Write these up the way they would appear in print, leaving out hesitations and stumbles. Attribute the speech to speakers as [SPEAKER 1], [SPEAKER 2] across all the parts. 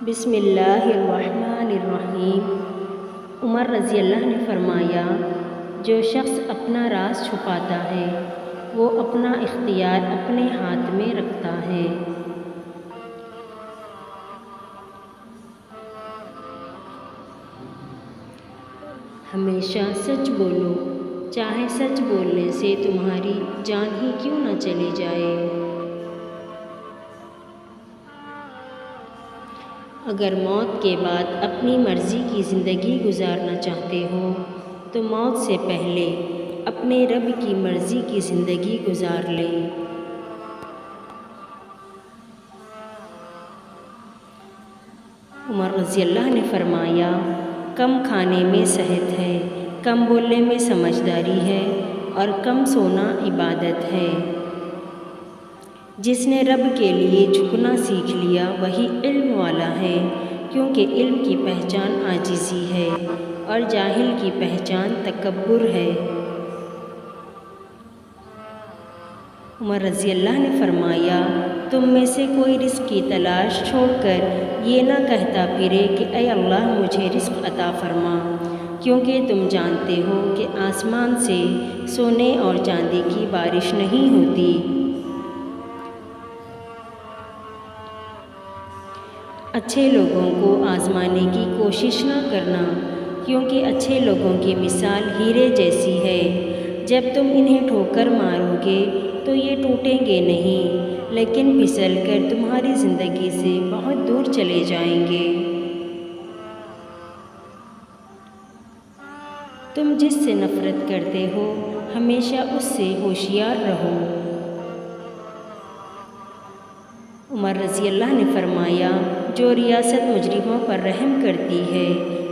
[SPEAKER 1] بسم اللہ الرحمن الرحیم۔ عمر رضی اللہ نے فرمایا، جو شخص اپنا راز چھپاتا ہے وہ اپنا اختیار اپنے ہاتھ میں رکھتا ہے۔ ہمیشہ سچ بولو، چاہے سچ بولنے سے تمہاری جان ہی کیوں نہ چلی جائے۔ اگر موت کے بعد اپنی مرضی کی زندگی گزارنا چاہتے ہو تو موت سے پہلے اپنے رب کی مرضی کی زندگی گزار لیں۔ عمر رضی اللہ نے فرمایا، کم کھانے میں صحت ہے، کم بولنے میں سمجھداری ہے اور کم سونا عبادت ہے۔ جس نے رب کے لیے جھکنا سیکھ لیا وہی علم والا ہے، کیونکہ علم کی پہچان عاجزی ہے اور جاہل کی پہچان تکبر ہے۔ عمر رضی اللہ نے فرمایا، تم میں سے کوئی رزق کی تلاش چھوڑ کر یہ نہ کہتا پھرے کہ اے اللہ مجھے رزق عطا فرما، کیونکہ تم جانتے ہو کہ آسمان سے سونے اور چاندی کی بارش نہیں ہوتی۔ اچھے لوگوں کو آزمانے کی کوشش نہ کرنا، کیونکہ اچھے لوگوں کی مثال ہیرے جیسی ہے، جب تم انہیں ٹھوکر مارو گے تو یہ ٹوٹیں گے نہیں، لیکن پھسل کر تمہاری زندگی سے بہت دور چلے جائیں گے۔ تم جس سے نفرت کرتے ہو ہمیشہ اس سے ہوشیار رہو۔ عمر رضی اللہ نے فرمایا، جو ریاست مجرموں پر رحم کرتی ہے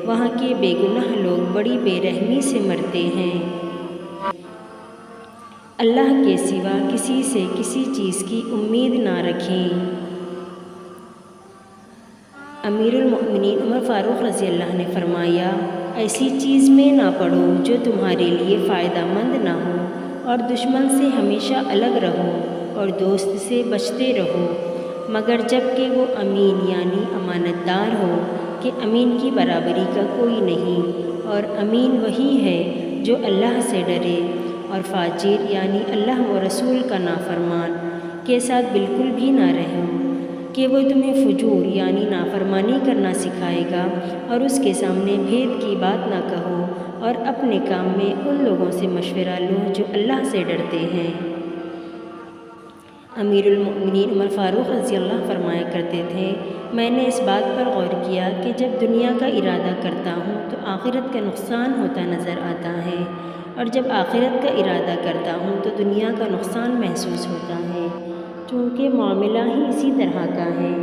[SPEAKER 1] وہاں کے بے گناہ لوگ بڑی بے رحمی سے مرتے ہیں۔ اللہ کے سوا کسی سے کسی چیز کی امید نہ رکھیں۔ امیر المؤمنین عمر فاروق رضی اللہ نے فرمایا، ایسی چیز میں نہ پڑو جو تمہارے لیے فائدہ مند نہ ہو، اور دشمن سے ہمیشہ الگ رہو اور دوست سے بچتے رہو، مگر جب کہ وہ امین یعنی امانت دار ہو کہ امین کی برابری کا کوئی نہیں، اور امین وہی ہے جو اللہ سے ڈرے، اور فاجر یعنی اللہ و رسول کا نافرمان کے ساتھ بالکل بھی نہ رہو کہ وہ تمہیں فجور یعنی نافرمانی کرنا سکھائے گا، اور اس کے سامنے بھید کی بات نہ کہو، اور اپنے کام میں ان لوگوں سے مشورہ لو جو اللہ سے ڈرتے ہیں۔ امیر المؤمنین عمر فاروق رضی اللہ فرمایا کرتے تھے، میں نے اس بات پر غور کیا کہ جب دنیا کا ارادہ کرتا ہوں تو آخرت کا نقصان ہوتا نظر آتا ہے، اور جب آخرت کا ارادہ کرتا ہوں تو دنیا کا نقصان محسوس ہوتا ہے، چونکہ معاملہ ہی اسی طرح کا ہے،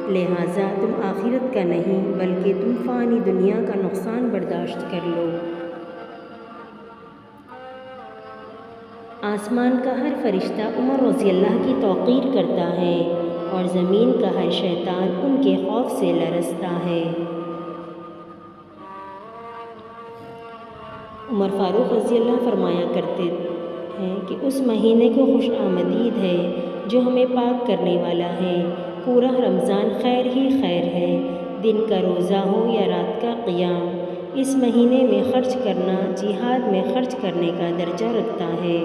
[SPEAKER 1] لہٰذا تم آخرت کا نہیں بلکہ تم فانی دنیا کا نقصان برداشت کر لو۔ آسمان کا ہر فرشتہ عمر رضی اللہ کی توقیر کرتا ہے، اور زمین کا ہر شیطان ان کے خوف سے لرزتا ہے۔ عمر فاروق رضی اللہ فرمایا کرتے ہیں کہ اس مہینے کو خوش آمدید ہے جو ہمیں پاک کرنے والا ہے، پورا رمضان خیر ہی خیر ہے، دن کا روزہ ہو یا رات کا قیام، اس مہینے میں خرچ کرنا جہاد میں خرچ کرنے کا درجہ رکھتا ہے۔